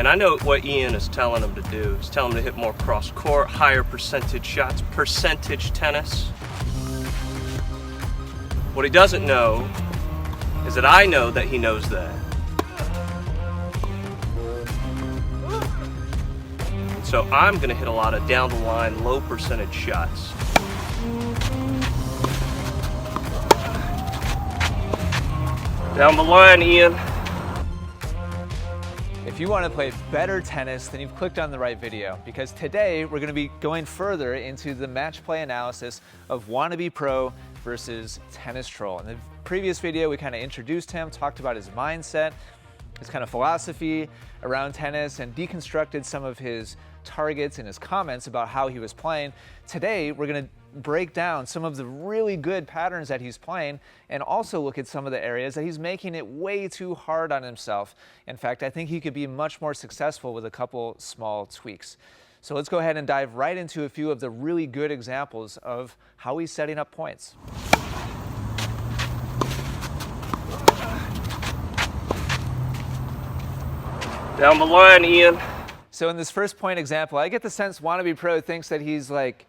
And I know what Ian is telling him to do. He's telling him to hit more cross court, higher percentage shots, percentage tennis. What he doesn't know is that I know that he knows that. So I'm gonna hit a lot of down the line, low percentage shots. Down the line, Ian. If you want to play better tennis, then you've clicked on the right video, because today we're going to be going further into the match play analysis of Wannabe Pro versus Tennis Troll. In the previous video, we kind of introduced him, talked about his mindset, his kind of philosophy around tennis, and deconstructed some of his targets and his comments about how he was playing. Today, we're going to break down some of the really good patterns that he's playing and also look at some of the areas that he's making it way too hard on himself. In fact, I think he could be much more successful with a couple small tweaks. So let's go ahead and dive right into a few of the really good examples of how he's setting up points. Down the line, Ian. So in this first point example, I get the sense Wannabe Pro thinks that he's like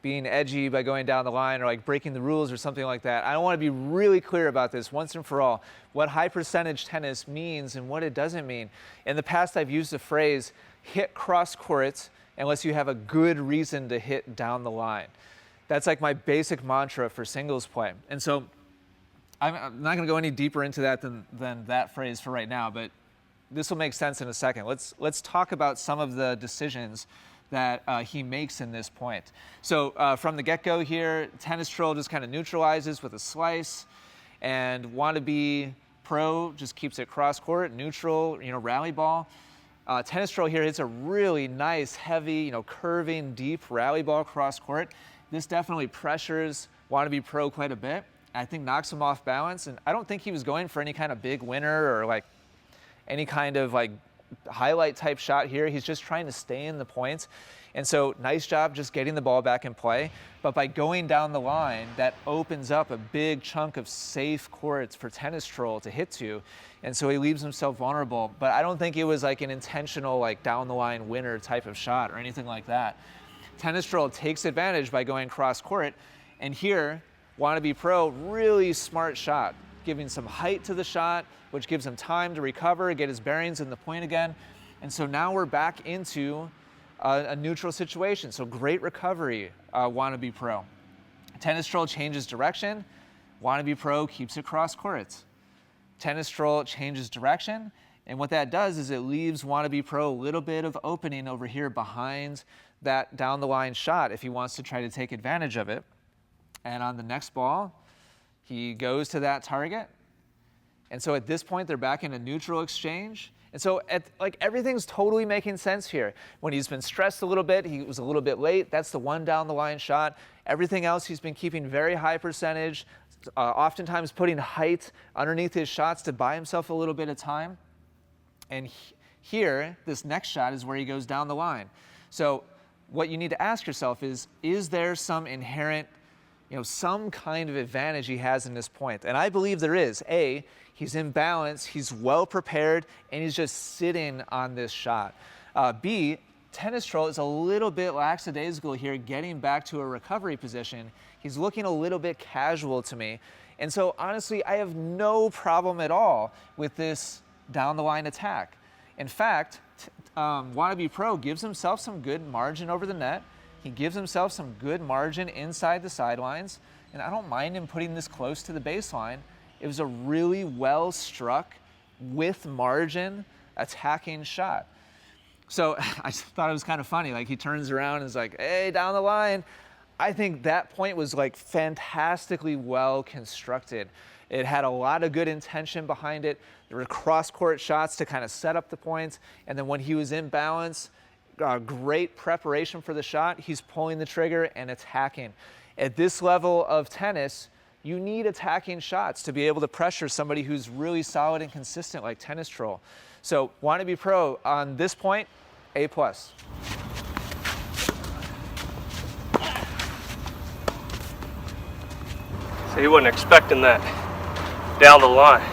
being edgy by going down the line or like breaking the rules or something like that. I want to be really clear about this once and for all, what high percentage tennis means and what it doesn't mean. In the past, I've used the phrase hit cross court unless you have a good reason to hit down the line. That's like my basic mantra for singles play. And so I'm not going to go any deeper into that than that phrase for right now, but this will make sense in a second. Let's talk about some of the decisions that he makes in this point. So from the get-go here, Tennis Troll just kind of neutralizes with a slice, and Wannabe Pro just keeps it cross-court, neutral, rally ball. Tennis Troll here hits a really nice, heavy, curving, deep rally ball cross-court. This definitely pressures Wannabe Pro quite a bit. I think knocks him off balance, and I don't think he was going for any kind of big winner or like any kind of like highlight type shot here. He's just trying to stay in the points. And so nice job just getting the ball back in play. But by going down the line, that opens up a big chunk of safe courts for Tennis Troll to hit to. And so he leaves himself vulnerable. But I don't think it was like an intentional like down the line winner type of shot or anything like that. Tennis Troll takes advantage by going cross court. And here, Wannabe Pro, really smart shot, giving some height to the shot, which gives him time to recover, get his bearings in the point again. And so now we're back into a neutral situation. So great recovery, Wannabe Pro. Tennis Troll changes direction. Wannabe Pro keeps it cross court. Tennis Troll changes direction. And what that does is it leaves Wannabe Pro a little bit of opening over here behind that down the line shot if he wants to try to take advantage of it. And on the next ball, he goes to that target. And so at this point, they're back in a neutral exchange. And so everything's totally making sense here. When he's been stressed a little bit, he was a little bit late. That's the one down the line shot. Everything else, he's been keeping very high percentage, oftentimes putting height underneath his shots to buy himself a little bit of time. And here, this next shot is where he goes down the line. So what you need to ask yourself is there some inherent some kind of advantage he has in this point? And I believe there is. A, he's in balance, he's well prepared, and he's just sitting on this shot. B, Tennis Troll is a little bit lackadaisical here, getting back to a recovery position. He's looking a little bit casual to me. And so honestly, I have no problem at all with this down the line attack. In fact, Wannabe Pro gives himself some good margin over the net. He gives himself some good margin inside the sidelines, and I don't mind him putting this close to the baseline. It was a really well struck, with margin, attacking shot. So I just thought it was kind of funny. Like he turns around and is like, hey, down the line. I think that point was like fantastically well constructed. It had a lot of good intention behind it. There were cross-court shots to kind of set up the points, and then when he was in balance, great preparation for the shot. He's pulling the trigger and attacking. At this level of tennis, you need attacking shots to be able to pressure somebody who's really solid and consistent like Tennis Troll. So Wannabe Pro on this point, A+. So you wasn't expecting that down the line.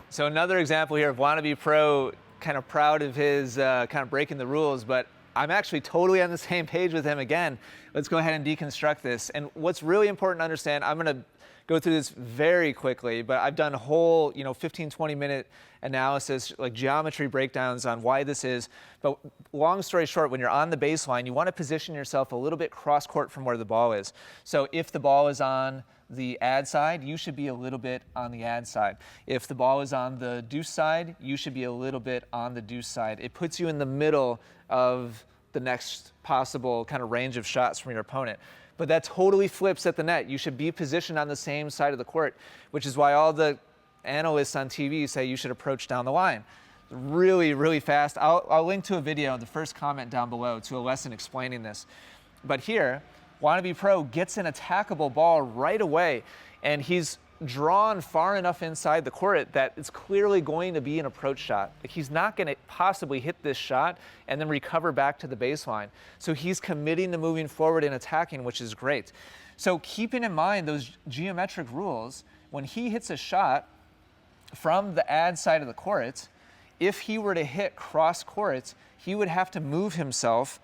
So another example here of Wannabe Pro kind of proud of his kind of breaking the rules, but I'm actually totally on the same page with him again. Let's go ahead and deconstruct this. And what's really important to understand, I'm going to go through this very quickly, but I've done whole, 15, 20-minute analysis, like geometry breakdowns on why this is. But long story short, when you're on the baseline, you want to position yourself a little bit cross-court from where the ball is. So if the ball is on the ad side, you should be a little bit on the ad side. If the ball is on the deuce side, you should be a little bit on the deuce side. It puts you in the middle of the next possible kind of range of shots from your opponent. But that totally flips at the net. You should be positioned on the same side of the court, which is why all the analysts on TV say you should approach down the line. Really, really fast. I'll link to a video in the first comment down below to a lesson explaining this. But here, Wannabe Pro gets an attackable ball right away, and he's drawn far enough inside the court that it's clearly going to be an approach shot. Like, he's not going to possibly hit this shot and then recover back to the baseline. So he's committing to moving forward and attacking, which is great. So keeping in mind those geometric rules, when he hits a shot from the ad side of the court, if he were to hit cross court, he would have to move himself.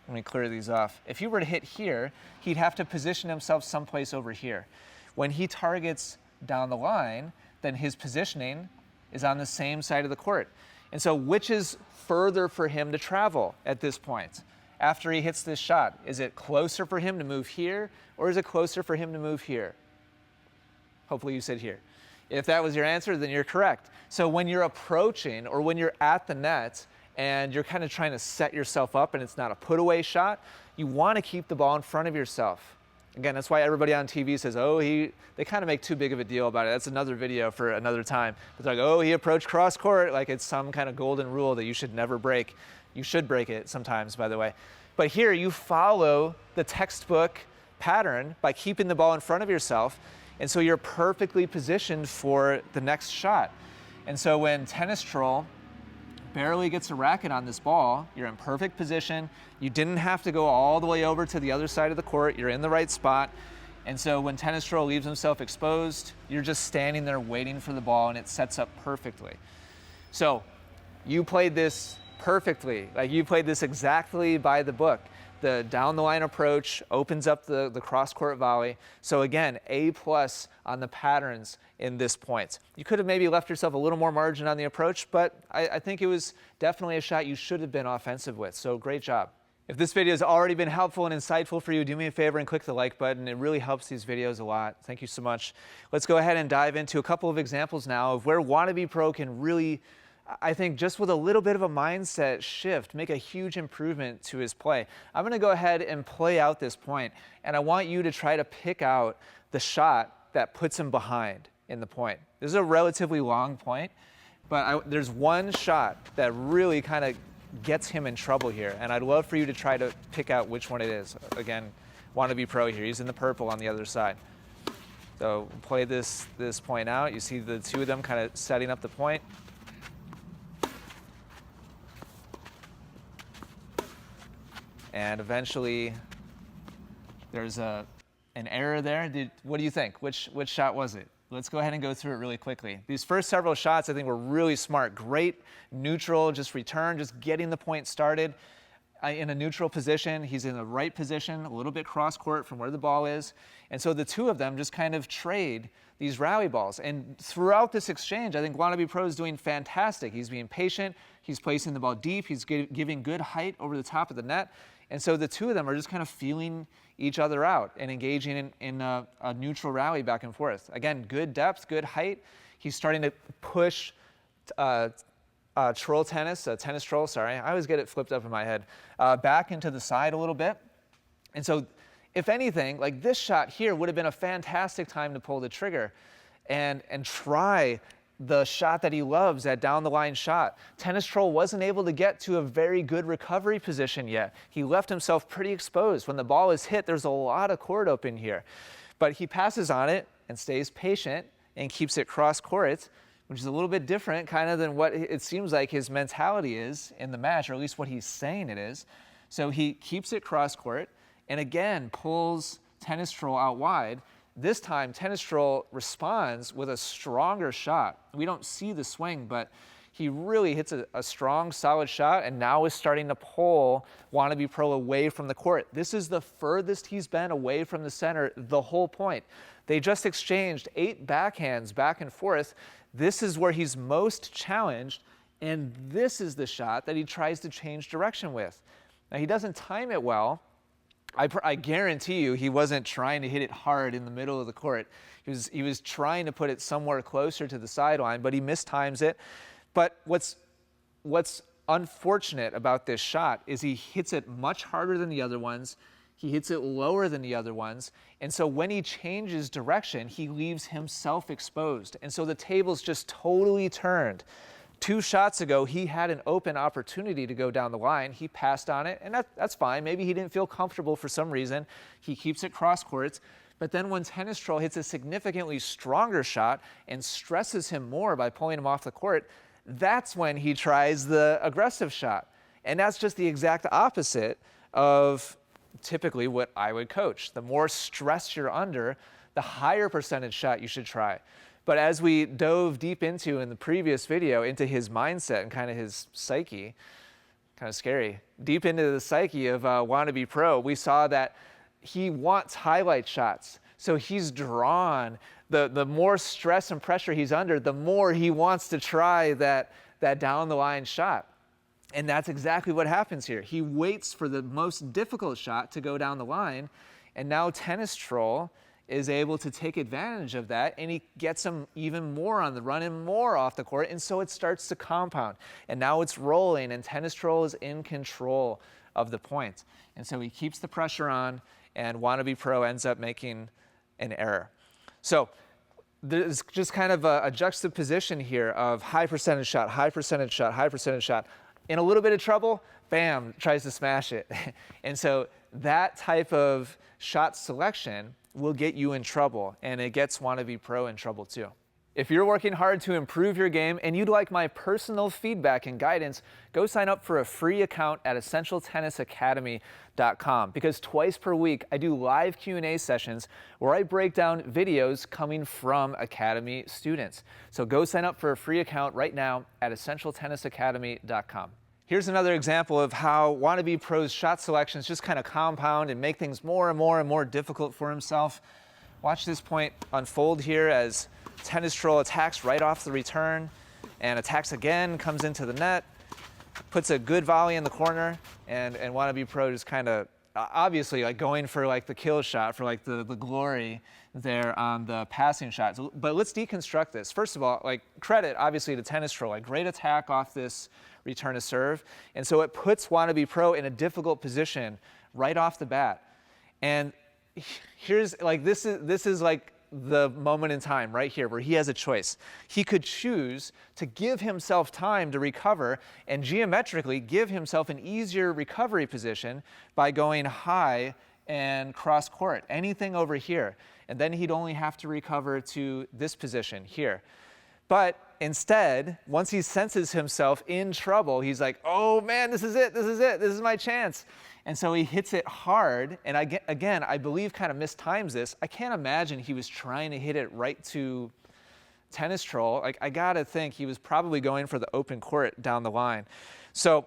Let me clear these off. If he were to hit here, he'd have to position himself someplace over here. When he targets down the line, then his positioning is on the same side of the court. And so which is further for him to travel at this point after he hits this shot? Is it closer for him to move here, or is it closer for him to move here? Hopefully you said here. If that was your answer, then you're correct. So when you're approaching or when you're at the net and you're kind of trying to set yourself up and it's not a put-away shot, you want to keep the ball in front of yourself. Again, that's why everybody on TV says, oh, they kind of make too big of a deal about it. That's another video for another time. But they're like, oh, he approached cross court, like it's some kind of golden rule that you should never break. You should break it sometimes, by the way. But here you follow the textbook pattern by keeping the ball in front of yourself. And so you're perfectly positioned for the next shot. And so when Tennis Troll barely gets a racket on this ball, you're in perfect position. You didn't have to go all the way over to the other side of the court. You're in the right spot. And so when Tennis Troll leaves himself exposed, you're just standing there waiting for the ball, and it sets up perfectly. So you played this perfectly. Like, you played this exactly by the book. The down the line approach opens up the cross-court volley. So again, A+ on the patterns in this point. You could have maybe left yourself a little more margin on the approach, but I think it was definitely a shot you should have been offensive with. So great job. If this video has already been helpful and insightful for you, do me a favor and click the like button. It really helps these videos a lot. Thank you so much. Let's go ahead and dive into a couple of examples now of where Wannabe Pro can really, I think, just with a little bit of a mindset shift, make a huge improvement to his play. I'm going to go ahead and play out this point, and I want you to try to pick out the shot that puts him behind in the point. This is a relatively long point, but there's one shot that really kind of gets him in trouble here, and I'd love for you to try to pick out which one it is. Again, Wannabe Pro here. He's in the purple on the other side. So play this point out. You see the two of them kind of setting up the point. And eventually, there's an error there. What do you think? Which shot was it? Let's go ahead and go through it really quickly. These first several shots, I think, were really smart. Great neutral, just return, just getting the point started in a neutral position. He's in the right position, a little bit cross-court from where the ball is. And so the two of them just kind of trade these rally balls. And throughout this exchange, I think Wannabe Pro is doing fantastic. He's being patient. He's placing the ball deep. He's giving good height over the top of the net. And so the two of them are just kind of feeling each other out and engaging in a neutral rally back and forth. Again, good depth, good height. He's starting to push Tennis Troll, sorry. I always get it flipped up in my head, back into the side a little bit. And so, if anything, like this shot here would have been a fantastic time to pull the trigger and try the shot that he loves, that down the line shot. Tennis Troll wasn't able to get to a very good recovery position yet. He left himself pretty exposed. When the ball is hit, there's a lot of court open here. But he passes on it and stays patient and keeps it cross court, which is a little bit different kind of than what it seems like his mentality is in the match, or at least what he's saying it is. So he keeps it cross court and again pulls Tennis Troll out wide. This time, Tennis Troll responds with a stronger shot. We don't see the swing, but he really hits a strong, solid shot, and now is starting to pull Wannabe Pro away from the court. This is the furthest he's been away from the center the whole point. They just exchanged 8 backhands back and forth. This is where he's most challenged, and this is the shot that he tries to change direction with. Now, he doesn't time it well. I guarantee you he wasn't trying to hit it hard in the middle of the court. He was trying to put it somewhere closer to the sideline, but he mistimes it. But what's unfortunate about this shot is he hits it much harder than the other ones. He hits it lower than the other ones. And so when he changes direction, he leaves himself exposed. And so the table's just totally turned. 2 shots ago, he had an open opportunity to go down the line. He passed on it, and that's fine. Maybe he didn't feel comfortable for some reason. He keeps it cross courts. But then when Tennis Troll hits a significantly stronger shot and stresses him more by pulling him off the court, that's when he tries the aggressive shot. And that's just the exact opposite of typically what I would coach. The more stress you're under, the higher percentage shot you should try. But as we dove deep into in the previous video, into his mindset and kind of his psyche, kind of scary, deep into the psyche of Wannabe Pro, we saw that he wants highlight shots. So he's drawn. The more stress and pressure he's under, the more he wants to try that down the line shot. And that's exactly what happens here. He waits for the most difficult shot to go down the line, and now Tennis Troll is able to take advantage of that, and he gets him even more on the run and more off the court, and so it starts to compound. And now it's rolling, and Tennis Troll is in control of the point. And so he keeps the pressure on, and Wannabe Pro ends up making an error. So there's just kind of a juxtaposition here of high percentage shot, high percentage shot, high percentage shot. In a little bit of trouble, bam, tries to smash it. And so that type of shot selection will get you in trouble, and it gets Wannabe Pro in trouble too. If you're working hard to improve your game and you'd like my personal feedback and guidance, go sign up for a free account at EssentialTennisAcademy.com, because twice per week I do live Q&A sessions where I break down videos coming from Academy students. So go sign up for a free account right now at EssentialTennisAcademy.com. Here's another example of how Wannabe Pro's shot selections just kind of compound and make things more and more and more difficult for himself. Watch this point unfold here as Tennis Troll attacks right off the return and attacks again, comes into the net, puts a good volley in the corner, and Wannabe Pro just kind of obviously like going for like the kill shot, for like the glory there on the passing shots. But let's deconstruct this. First of all, like credit obviously to Tennis Troll, like great attack off this return to serve. And so it puts Wannabe Pro in a difficult position right off the bat. And here's like, this is like the moment in time right here where he has a choice. He could choose to give himself time to recover and geometrically give himself an easier recovery position by going high and cross court, anything over here. And then he'd only have to recover to this position here. But instead, once he senses himself in trouble, he's like, oh man, this is it, this is my chance. And so he hits it hard, and again, I believe kind of mistimes this. I can't imagine he was trying to hit it right to Tennis Troll. Like, I gotta think he was probably going for the open court down the line. So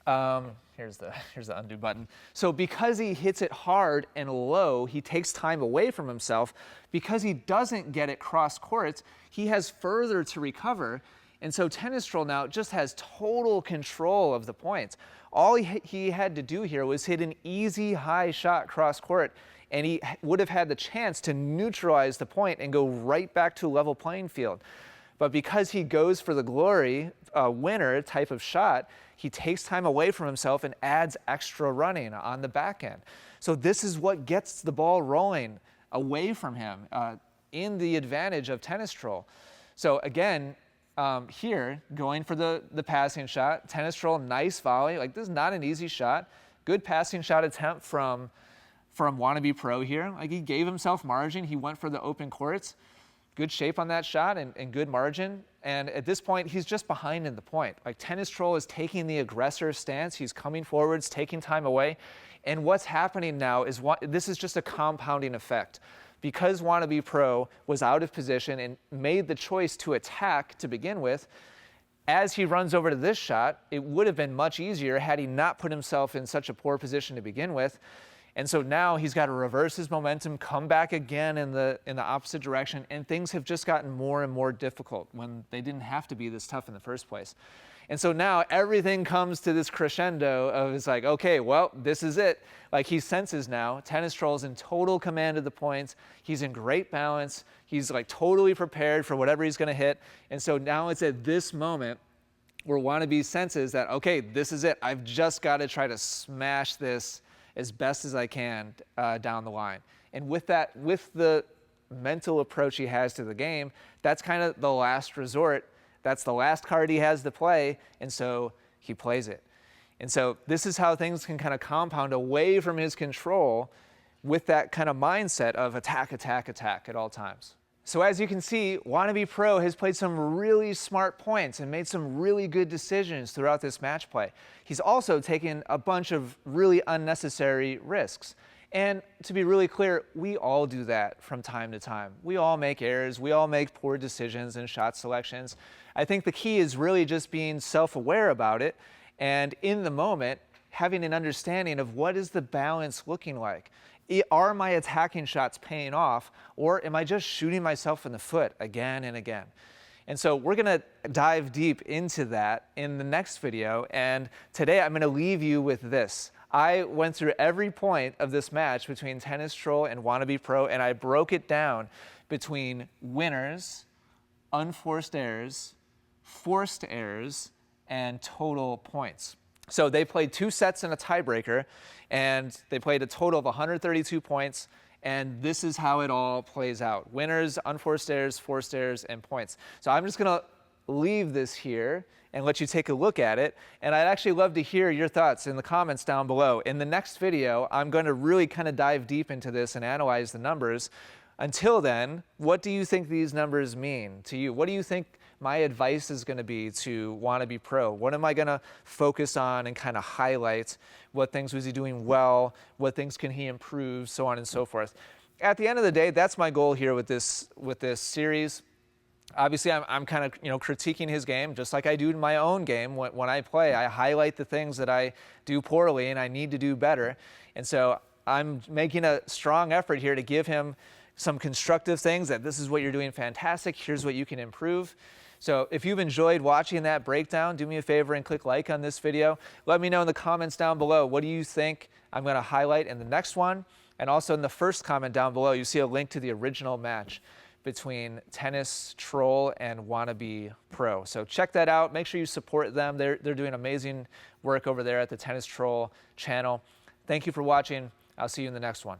here's the undo button. So because he hits it hard and low, he takes time away from himself. Because he doesn't get it cross court, he has further to recover. And so Tennis Troll now just has total control of the points. All he had to do here was hit an easy high shot cross court, and he would have had the chance to neutralize the point and go right back to a level playing field. But because he goes for the glory winner type of shot, he takes time away from himself and adds extra running on the back end. So this is what gets the ball rolling away from him in the advantage of Tennis Troll. So again, here, going for the passing shot, Tennis Troll, nice volley. Like, this is not an easy shot. Good passing shot attempt from Wannabe Pro here. Like, he gave himself margin. He went for the open courts. Good shape on that shot and good margin. And at this point, he's just behind in the point. Like, Tennis Troll is taking the aggressor stance. He's coming forwards, taking time away. And what's happening now is this is just a compounding effect. Because Wannabe Pro was out of position and made the choice to attack to begin with, As he runs over to this shot, it would have been much easier had he not put himself in such a poor position to begin with. And so now he's got to reverse his momentum, come back again in the opposite direction, and things have just gotten more and more difficult when they didn't have to be this tough in the first place. And so now everything comes to this crescendo of it's like, okay, well, this is it. Like he senses now, Tennis Troll's in total command of the points. He's in great balance. He's like totally prepared for whatever he's going to hit. And so now it's at this moment where Wannabe senses that, okay, this is it. I've just got to try to smash this as best as I can down the line. And with that, with the mental approach he has to the game, that's kind of the last resort. That's the last card he has to play, and so he plays it. And so this is how things can kind of compound away from his control with that kind of mindset of attack, attack, attack at all times. So as you can see, Wannabe Pro has played some really smart points and made some really good decisions throughout this match play. He's also taken a bunch of really unnecessary risks. And to be really clear, we all do that from time to time. We all make errors. We all make poor decisions and shot selections. I think the key is really just being self-aware about it and in the moment having an understanding of what is the balance looking like. Are my attacking shots paying off, or am I just shooting myself in the foot again and again? And so we're gonna dive deep into that in the next video, and today I'm gonna leave you with this. I went through every point of this match between Tennis Troll and Wannabe Pro, and I broke it down between winners, unforced errors, forced errors, and total points. So they played 2 sets and a tiebreaker, and they played a total of 132 points, and this is how it all plays out. Winners, unforced errors, forced errors, and points. So I'm just gonna leave this here and let you take a look at it, and I'd actually love to hear your thoughts in the comments down below. In the next video, I'm going to really kind of dive deep into this and analyze the numbers. Until then, what do you think these numbers mean to you? What do you think my advice is going to be to Wannabe Pro? What am I going to focus on and kind of highlight? What things was he doing well? What things can he improve? So on and so forth. At the end of the day, that's my goal here with this series. Obviously, I'm kind of critiquing his game just like I do in my own game. When I play, I highlight the things that I do poorly and I need to do better. And so I'm making a strong effort here to give him some constructive things that this is what you're doing fantastic. Here's what you can improve. So if you've enjoyed watching that breakdown, do me a favor and click like on this video. Let me know in the comments down below, what do you think I'm going to highlight in the next one? And also in the first comment down below, you see a link to the original match between Tennis Troll and Wannabe Pro. So check that out. Make sure you support them. They're doing amazing work over there at the Tennis Troll channel. Thank you for watching. I'll see you in the next one.